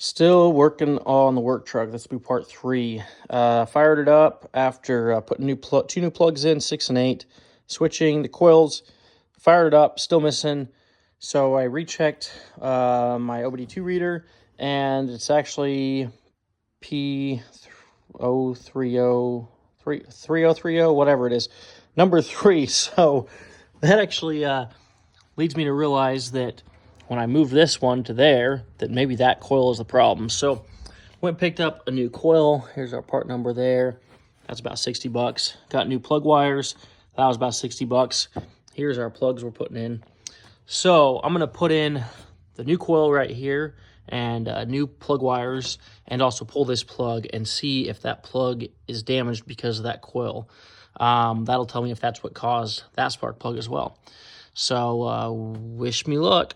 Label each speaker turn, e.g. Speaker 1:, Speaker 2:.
Speaker 1: Still working on the work truck. This will be part 3. Fired it up after putting two new plugs in, 6 and 8, switching the coils. Fired it up, still missing. So I rechecked my OBD2 reader, and it's actually P3030, whatever it is, number 3. So that actually leads me to realize that when I moved this one to there, that maybe that coil is the problem. So went and picked up a new coil. Here's our part number there. That's about 60 bucks. Got new plug wires. That was about 60 bucks. Here's our plugs we're putting in. So I'm going to put in the new coil right here and new plug wires, and also pull this plug and see if that plug is damaged because of that coil. That'll tell me if that's what caused that spark plug as well. So wish me luck.